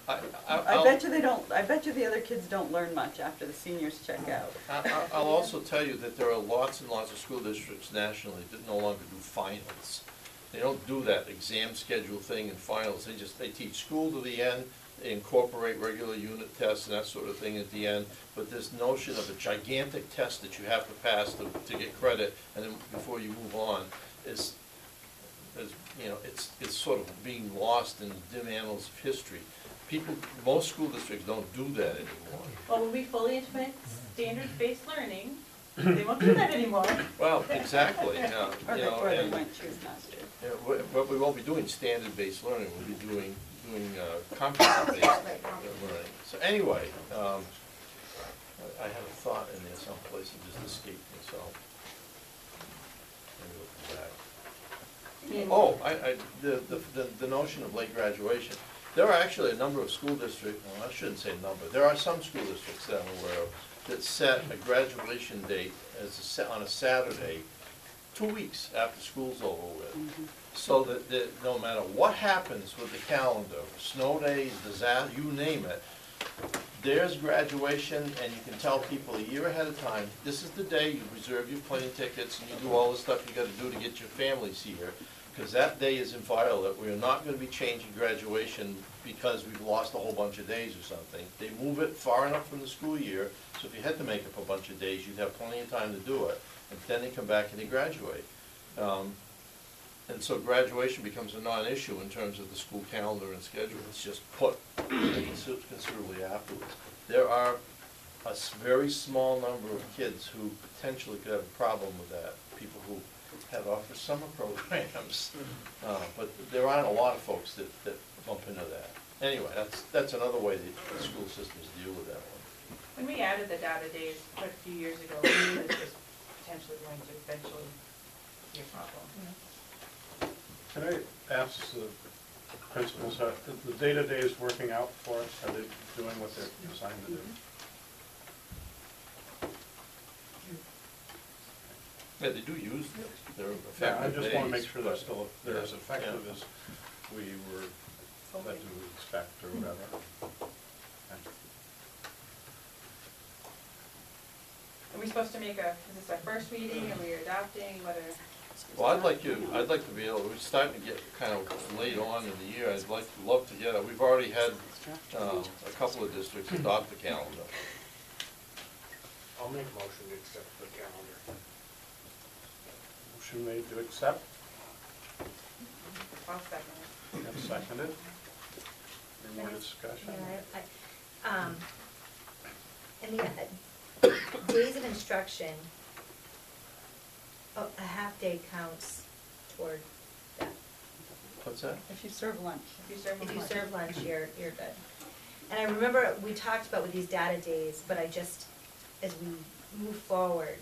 I bet you they don't, I bet you the other kids don't learn much after the seniors check out. I'll also tell you that there are lots and lots of school districts nationally that no longer do finals. They don't do that exam schedule thing in finals. They teach school to the end, they incorporate regular unit tests and that sort of thing at the end. But this notion of a gigantic test that you have to pass to get credit and then before you move on is you know, it's sort of being lost in the dim annals of history. Most school districts don't do that anymore. Well, when we fully implement standards-based learning, they won't do that anymore. Well, exactly, yeah. Or You know, they and, went choose master. but we won't be doing standard-based learning, we'll be doing competency-based learning. So anyway, I had a thought in there someplace that just escaped me, so. Let me look back. Oh, the notion of late graduation. There are actually a number of school districts, well, I shouldn't say number, there are some school districts that I'm aware of that set a graduation date on a Saturday, 2 weeks after school's over with. So that no matter what happens with the calendar, snow days, disaster, you name it, there's graduation, and you can tell people a year ahead of time, this is the day you reserve your plane tickets and you do all the stuff you gotta do to get your families here, because that day is inviolate. We are not gonna be changing graduation because we've lost a whole bunch of days or something. They move it far enough from the school year, so if you had to make up a bunch of days, you'd have plenty of time to do it, and then they come back and they graduate. And so graduation becomes a non-issue in terms of the school calendar and schedule. It's just put considerably afterwards. There are a very small number of kids who potentially could have a problem with that, people who have offered summer programs. But there aren't a lot of folks that bump into that. Anyway, that's another way the school systems deal with that one. When we added the data days quite a few years ago, we knew this was potentially going to eventually be a problem. Can I ask the principals, the data days working out for us? Are they doing what they're designed to do? Yeah, they do use them. They're effective Yeah, I just want to days, make sure they're but- still, they're as effective Yeah. as we were led to expect or whatever. Okay. Are we supposed to make is this our first reading, are we adopting, what are? Well, I'd like to be able, we're starting to get kind of late on in the year, love to get it. We've already had a couple of districts adopt the calendar. I'll make a motion to accept the calendar. Motion made to accept, I'll second it. and seconded. Any more discussion? Yeah, and the days of instruction, a half day counts toward that. What's that? If you serve lunch. If you serve If you lunch. serve lunch, you're good. And I remember we talked about with these data days, but I just, as we move forward,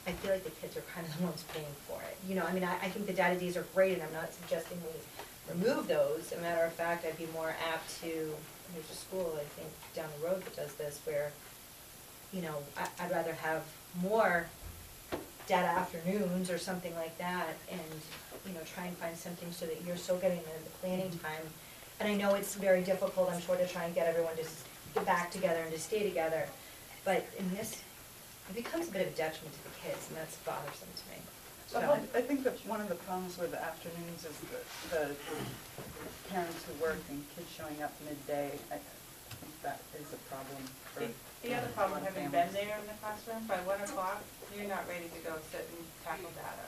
I feel like the kids are kind of the ones paying for it. You know, I mean, I think the data days are great, and I'm not suggesting we remove those. As a matter of fact, I'd be more apt to, there's a school, I think, down the road that does this, where, you know, I'd rather have more data afternoons or something like that, and, you know, try and find something so that you're still getting the planning time. And I know it's very difficult, I'm sure, to try and get everyone to get back together and to stay together, but in this, it becomes a bit of a detriment to the kids, and that's bothersome to me. So, I think that one of the problems with the afternoons is the parents who work and kids showing up midday. I think that is a problem for The other problem, having been there in the classroom, by 1 o'clock, you're not ready to go sit and tackle data.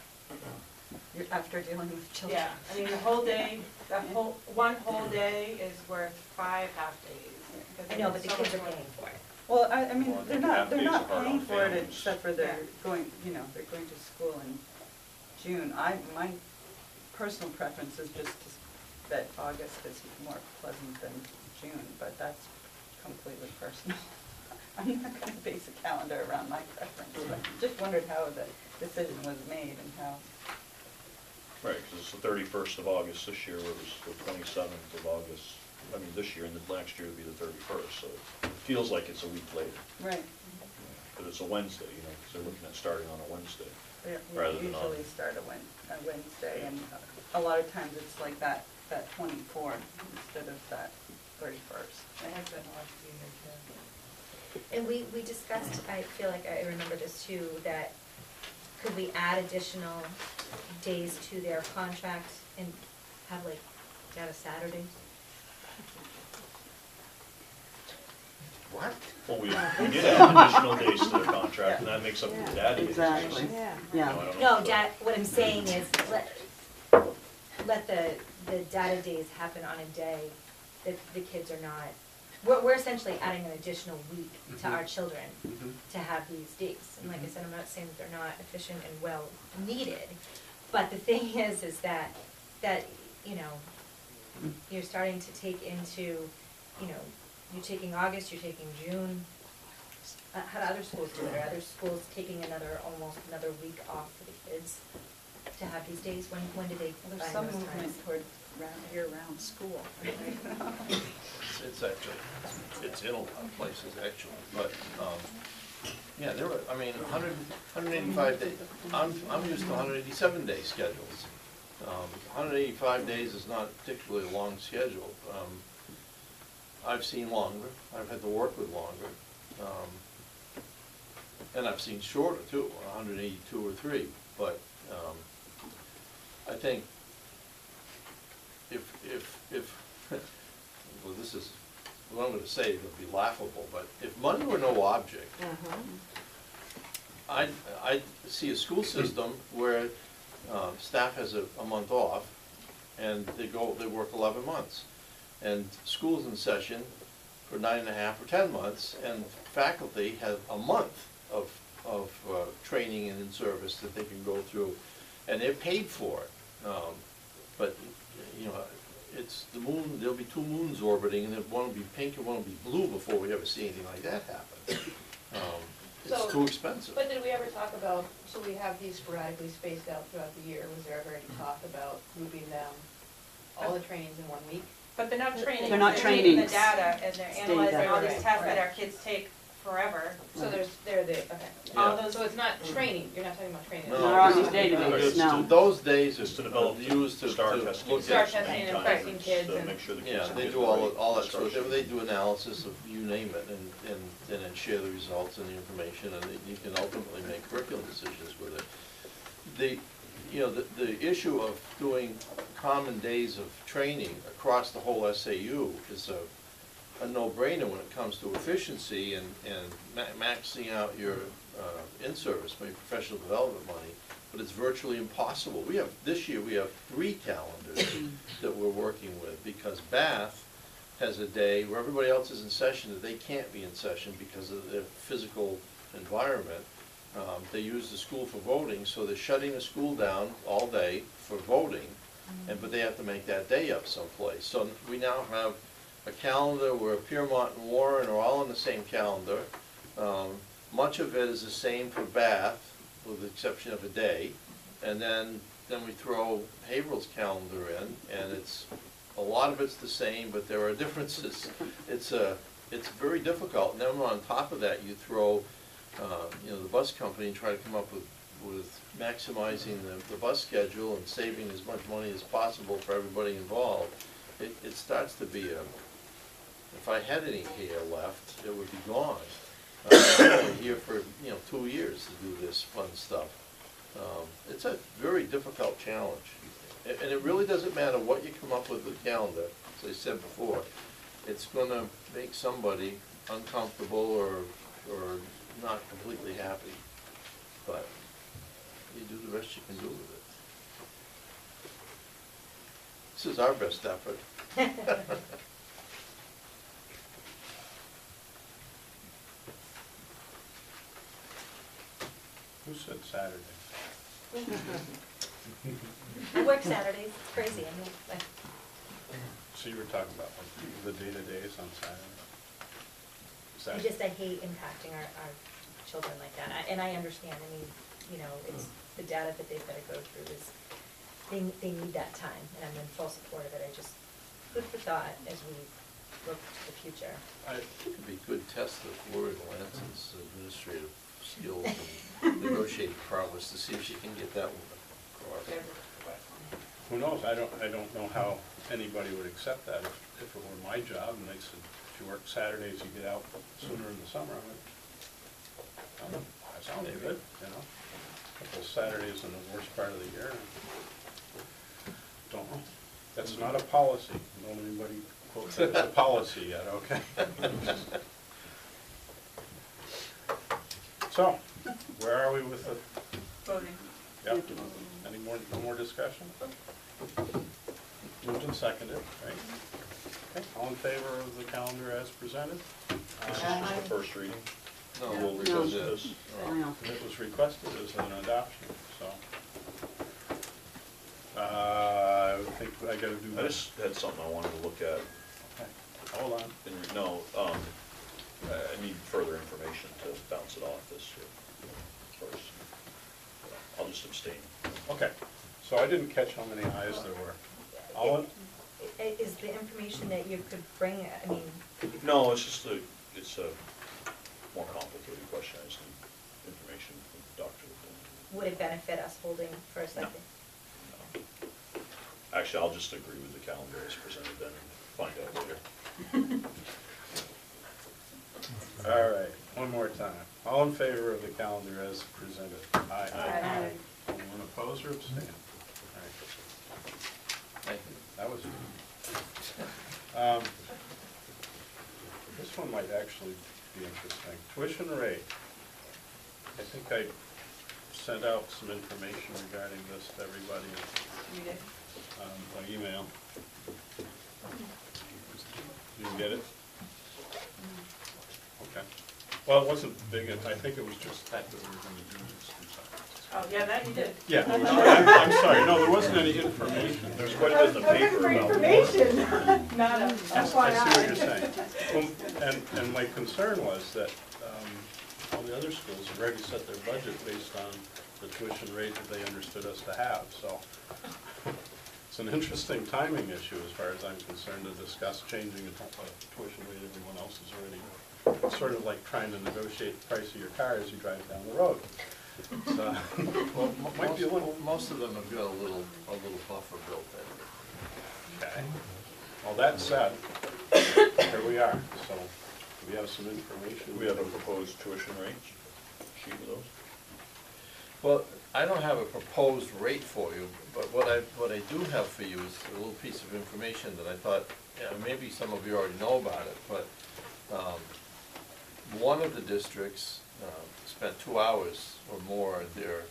You're after dealing with children. Yeah, I mean, the whole day, one whole day is worth 5 half days. because I know, but there's the so kids are much paying for it. Well, I mean, Well, they're half days not are hard paying on for it families. except for they're Yeah. going, you know, they're going to school in June. My personal preference is just that August is more pleasant than June, but that's completely personal. I'm not gonna base a calendar around my preference. I just wondered how the decision was made and how. Right, because it's the 31st of August this year, where it was the 27th of August. I mean, this year, and the next year would be the 31st, so it feels like it's a week later. Right. But it's a Wednesday, you know, because they're looking at starting on a Wednesday. We Rather than on- usually start a Wednesday, and a lot of times it's like that that 24th instead of that 31st. It has been a lot easier to. And we discussed, I feel like I remember this too, that could we add additional days to their contract and have like data Saturdays? What? Well, we did add additional days to their contract, and that makes up the data days. Exactly. No, Yeah. I don't know No, if what I'm saying is, let the data days happen on a day that the kids are not, we're essentially adding an additional week to our children to have these days. And like I said, I'm not saying that they're not efficient and well needed, but the thing is that, you know, you're starting to take into, you know, you're taking August, you're taking June. How do other schools do it? Are other schools taking almost another week off for the kids to have these days? When do they Well, find there's some those movement times? toward year-round school. It's actually, it's in a lot of places actually, but, yeah, there were, I mean, 185 days, I'm used to 187 day schedules. 185 days is not particularly a long schedule. I've seen longer, I've had to work with longer, and I've seen shorter too, 182 or 3, but I think if well, this is, what I'm gonna say will be laughable, but if money were no object, I'd see a school system where staff has a month off, and they work 11 months. And school's in session for 9.5 or 10 months, and faculty have a month of training and in service that they can go through, and they're paid for it. But, you know, it's the moon, there'll be 2 moons orbiting, and one will be pink and one will be blue before we ever see anything like that happen. It's So- too expensive. But did we ever talk about, so we have these sporadically spaced out throughout the year, was there ever any talk about grouping them, all the trainings in 1 week? But they're not training. They're not taking the trainings. data and they're analyzing all these Right, tests that right. our kids take forever. So they're the, okay. Yeah. So it's not training, you're not talking about training. No, They're on these it's- databases, no. Those days Just to are develop used to star to testing. look Star at. testing and time impressing records, kids to and- make sure the kids Yeah, are they getting do the right all that sort of, instruction. they do analysis of you name it, and then share the results and the information, and you can ultimately make curriculum decisions with it. The issue of doing common days of training across the whole SAU is a no-brainer when it comes to efficiency and maxing out your in-service, maybe professional development money, but it's virtually impossible. This year we have 3 calendars that we're working with, because Bath has a day where everybody else is in session that they can't be in session because of their physical environment. They use the school for voting, so they're shutting the school down all day for voting, but they have to make that day up someplace. So we now have a calendar where Piermont and Warren are all on the same calendar. Much of it is the same for Bath, with the exception of a day. And then we throw Haverhill's calendar in, and a lot of it's the same, but there are differences. It's very difficult. And then on top of that, you throw the bus company and try to come up with maximizing the bus schedule and saving as much money as possible for everybody involved. It starts to be if I had any hair left, it would be gone. I'm only here for 2 years to do this fun stuff. It's a very difficult challenge, and it really doesn't matter what you come up with the calendar. As I said before, it's going to make somebody uncomfortable or not completely happy, but you do the best you can do with it. This is our best effort. Who said Saturday? I work Saturdays, it's crazy, I mean, So you were talking about like the data days on Saturday? Is that- I hate impacting our children like that, and I understand, I mean, it's the data that they've gotta go through is, they need that time, and I'm in full support of it, food for thought as we look to the future. It could be a good test of Lori Lanson's administrative skills and negotiating prowess to see if she can get that one across. who knows, I don't know how anybody would accept that if it were my job, and they said, if you work Saturdays, you get out sooner in the summer. I'm like, oh, that sounds good, you know? Couple Saturdays in the worst part of the year. Don't know. That's not a policy. Don't anybody quote that as a policy yet, okay? So, where are we with the, Voting. yep, no more discussion? Moved and seconded, right? Okay, all in favor of the calendar as presented? This is just the first reading. No, We'll no. revisit this. And it was requested as an adoption, so. I think I gotta do I this. just had something I wanted to look at. Okay, hold on. No, I need further information to bounce it off this year first. I'll just abstain. Okay, so I didn't catch how many ayes there were. All in, Is the information that you could bring, I mean, No, it's a more complicated question. I just need information from the doctor. would it benefit us holding for a second? No. Actually, I'll just agree with the calendar as presented then and find out later. all right, one more time. All in favor of the calendar as presented? Aye. Aye. Anyone opposed or abstain? All right, Thank you. that was this one might actually be interesting. Tuition rate. I think I sent out some information regarding this to everybody You did? by email. You didn't get it? Okay. Well, it wasn't big, I think it was just that we were gonna do this. Oh, yeah, that you did. Yeah, I'm sorry, no, there wasn't any information. There's quite a bit in the paper about. Not a I see what you're saying. Well, and my concern was that all the other schools have already set their budget based on the tuition rate that they understood us to have, so it's an interesting timing issue as far as I'm concerned to discuss changing a tuition rate everyone else is already. It's sort of like trying to negotiate the price of your car as you drive down the road. So, Well, might be a little. most of them have got a little buffer built in. Okay. Well, that said, here we are, so we have some information. We have a proposed tuition rate sheet of those. Well, I don't have a proposed rate for you, but what I do have for you is a little piece of information that I thought, maybe some of you already know about it, but one of the districts spent 2 hours or more at their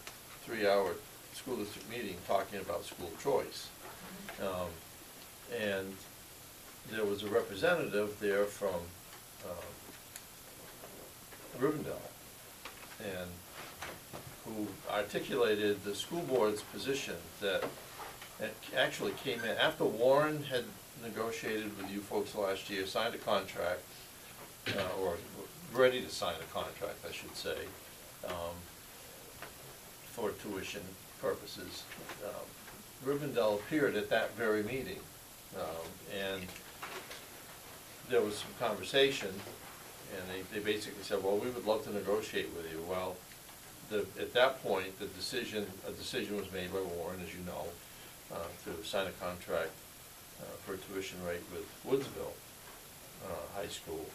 3-hour school district meeting talking about school choice. And there was a representative there from Rivendell, and who articulated the school board's position that it actually came in after Warren had negotiated with you folks last year, signed a contract, or ready to sign a contract, I should say, for tuition purposes. Rivendell appeared at that very meeting, and there was some conversation, and they basically said, well, we would love to negotiate with you. Well, at that point, a decision was made by Warren, as you know, to sign a contract for a tuition rate with Woodsville High School,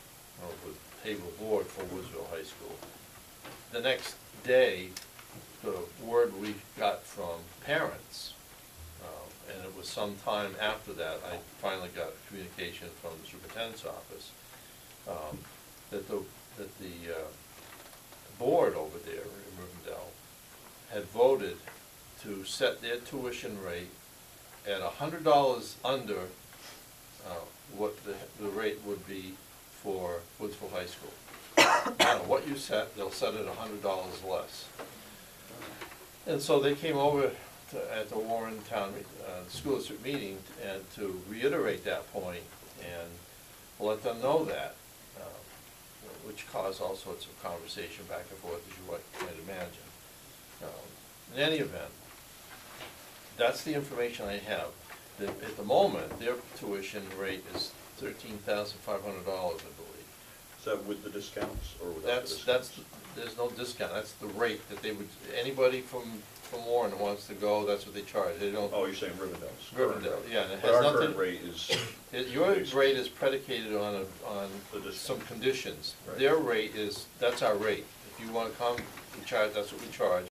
or with table board for Woodsville High School. The next day, the word we got from parents, and it was some time after that, I finally got communication from the superintendent's office, that the board over there in Rivendell had voted to set their tuition rate at $100 under what the rate would be for Woodsville High School. No matter what you set, they'll set it $100 less. And so they came over at the Warren Town School District meeting and to reiterate that point and let them know that, which caused all sorts of conversation back and forth, as you might imagine. In any event, that's the information I have. At the moment, their tuition rate is $13,500, I believe. Is that with the discounts or without the discounts? There's no discount, that's the rate that they would, anybody from from Warren wants to go, that's what they charge, they don't. Oh, you're saying Rivendell's? Rivendell, yeah, and it But has our nothing. current rate is, Your rate is predicated on The discount. some conditions. Right. Their rate is, that's our rate. If you wanna come, we charge, that's what we charge.